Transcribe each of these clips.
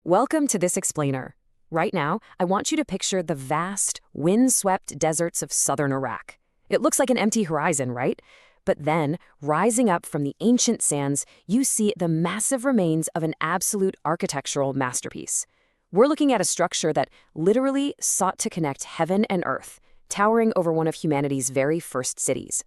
Welcome to this explainer. Right now, I want you to picture the vast, wind-swept deserts of southern Iraq. It looks like an empty horizon, right? But then, rising up from the ancient sands, you see the massive remains of an absolute architectural masterpiece. We're looking at a structure that literally sought to connect heaven and earth, towering over one of humanity's very first cities.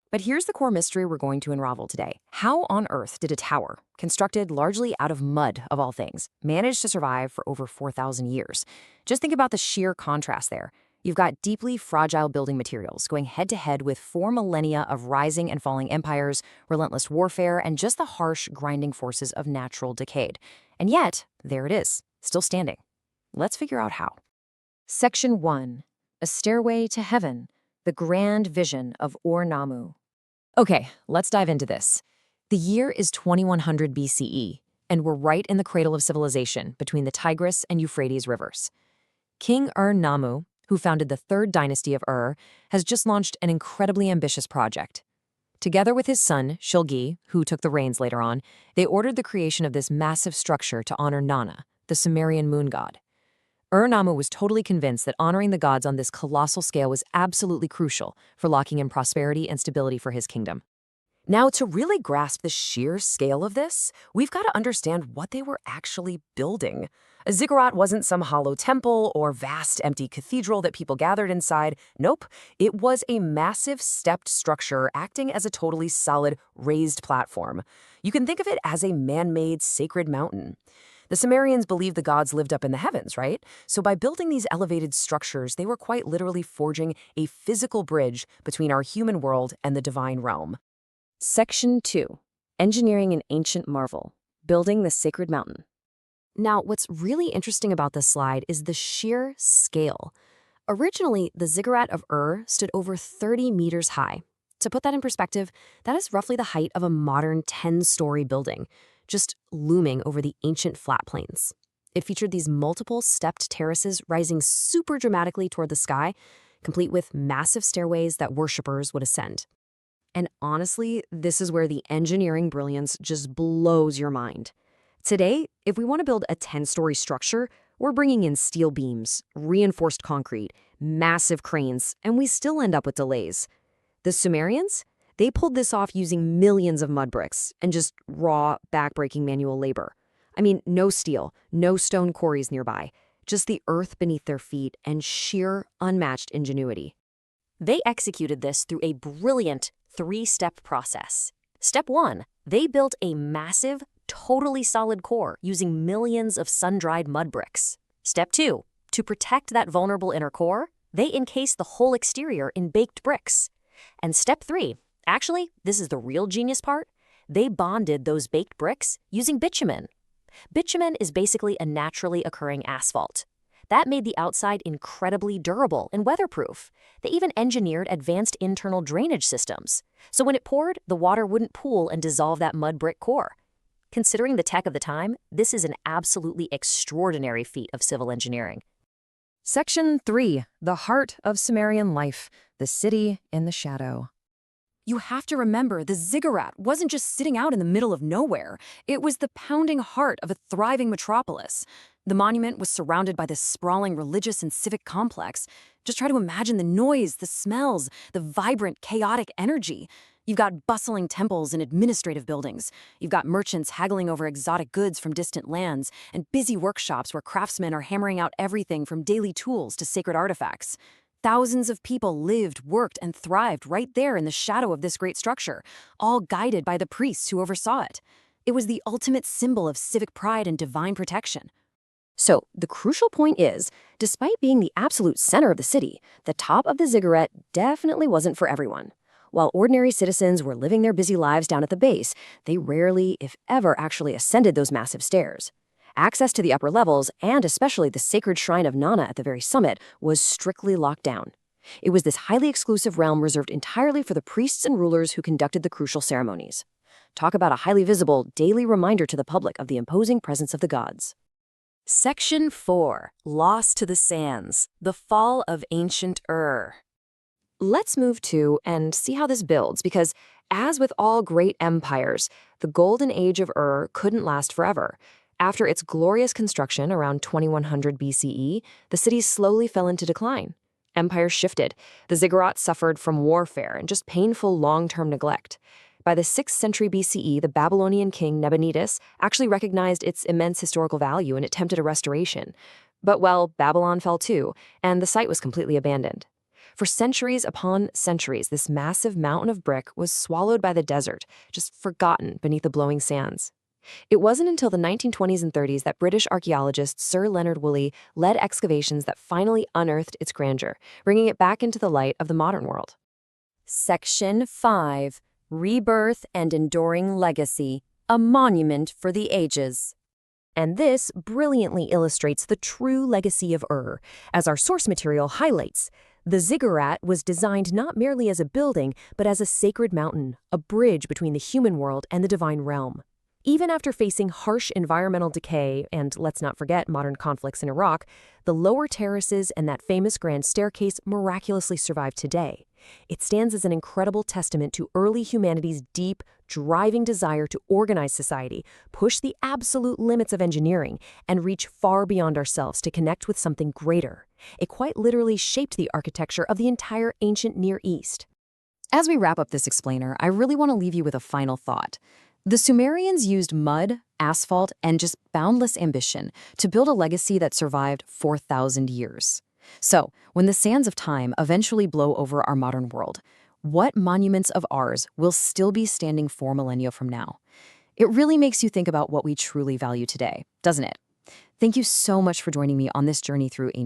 But here's the core mystery we're going to unravel today. How on earth did a tower, constructed largely out of mud of all things, manage to survive for over 4,000 years? Just think about the sheer contrast there. You've got deeply fragile building materials going head-to-head with 4 millennia of rising and falling empires, relentless warfare, and just the harsh, grinding forces of natural decay. And yet, there it is, still standing. Let's figure out how. Section 1. A Stairway to Heaven. The grand vision of Ur-Nammu. Okay, let's dive into this. The year is 2100 BCE, and we're right in the cradle of civilization between the Tigris and Euphrates rivers. King Ur-Nammu, who founded the third dynasty of Ur, has just launched an incredibly ambitious project. Together with his son, Shilgi, who took the reins later on, they ordered the creation of this massive structure to honor Nanna, the Sumerian moon god. Ur-Nammu was totally convinced that honoring the gods on this colossal scale was absolutely crucial for locking in prosperity and stability for his kingdom. Now, to really grasp the sheer scale of this, we've got to understand what they were actually building. A ziggurat wasn't some hollow temple or vast empty cathedral that people gathered inside. Nope, it was a massive stepped structure acting as a totally solid raised platform. You can think of it as a man-made sacred mountain. The Sumerians believed the gods lived up in the heavens, right? So by building these elevated structures, they were quite literally forging a physical bridge between our human world and the divine realm. Section 2. Engineering an ancient marvel. Building the sacred mountain. Now, what's really interesting about this slide is the sheer scale. Originally, the Ziggurat of Ur stood over 30 meters high. To put that in perspective, that is roughly the height of a modern 10-story building, just looming over the ancient flat plains. It featured these multiple stepped terraces rising super dramatically toward the sky, complete with massive stairways that worshippers would ascend. And honestly, this is where the engineering brilliance just blows your mind. Today, if we want to build a 10-story structure, we're bringing in steel beams, reinforced concrete, massive cranes, and we still end up with delays. The Sumerians? They pulled this off using millions of mud bricks and just raw, backbreaking manual labor. I mean, no steel, no stone quarries nearby, just the earth beneath their feet and sheer, unmatched ingenuity. They executed this through a brilliant 3-step process. Step 1, they built a massive, totally solid core using millions of sun-dried mud bricks. Step 2, to protect that vulnerable inner core, they encased the whole exterior in baked bricks. And step 3, actually, this is the real genius part. They bonded those baked bricks using bitumen. Bitumen is basically a naturally occurring asphalt. That made the outside incredibly durable and weatherproof. They even engineered advanced internal drainage systems. So when it poured, the water wouldn't pool and dissolve that mud brick core. Considering the tech of the time, this is an absolutely extraordinary feat of civil engineering. Section 3. The heart of Sumerian life. The city in the shadow. You have to remember, the ziggurat wasn't just sitting out in the middle of nowhere. It was the pounding heart of a thriving metropolis. The monument was surrounded by this sprawling religious and civic complex. Just try to imagine the noise, the smells, the vibrant, chaotic energy. You've got bustling temples and administrative buildings. You've got merchants haggling over exotic goods from distant lands, and busy workshops where craftsmen are hammering out everything from daily tools to sacred artifacts. Thousands of people lived, worked, and thrived right there in the shadow of this great structure, all guided by the priests who oversaw it. It was the ultimate symbol of civic pride and divine protection. So, the crucial point is, despite being the absolute center of the city, the top of the ziggurat definitely wasn't for everyone. While ordinary citizens were living their busy lives down at the base, they rarely, if ever, actually ascended those massive stairs. Access to the upper levels, and especially the sacred shrine of Nanna at the very summit, was strictly locked down. It was this highly exclusive realm reserved entirely for the priests and rulers who conducted the crucial ceremonies. Talk about a highly visible, daily reminder to the public of the imposing presence of the gods. Section 4. Lost to the Sands. The Fall of Ancient Ur. Let's move to and see how this builds, because as with all great empires, the golden age of Ur couldn't last forever. After its glorious construction around 2100 BCE, the city slowly fell into decline. Empires shifted. The Ziggurat suffered from warfare and just painful long-term neglect. By the 6th century BCE, the Babylonian king Nabonidus actually recognized its immense historical value and attempted a restoration. But, well, Babylon fell too, and the site was completely abandoned. For centuries upon centuries, this massive mountain of brick was swallowed by the desert, just forgotten beneath the blowing sands. It wasn't until the 1920s and 30s that British archaeologist Sir Leonard Woolley led excavations that finally unearthed its grandeur, bringing it back into the light of the modern world. Section 5. Rebirth and Enduring Legacy, a Monument for the Ages. And this brilliantly illustrates the true legacy of Ur, as our source material highlights. The ziggurat was designed not merely as a building, but as a sacred mountain, a bridge between the human world and the divine realm. Even after facing harsh environmental decay, and let's not forget modern conflicts in Iraq, the lower terraces and that famous grand staircase miraculously survive today. It stands as an incredible testament to early humanity's deep, driving desire to organize society, push the absolute limits of engineering, and reach far beyond ourselves to connect with something greater. It quite literally shaped the architecture of the entire ancient Near East. As we wrap up this explainer, I really want to leave you with a final thought. The Sumerians used mud, asphalt, and just boundless ambition to build a legacy that survived 4,000 years. So, when the sands of time eventually blow over our modern world, what monuments of ours will still be standing 4 millennia from now? It really makes you think about what we truly value today, doesn't it? Thank you so much for joining me on this journey through ancient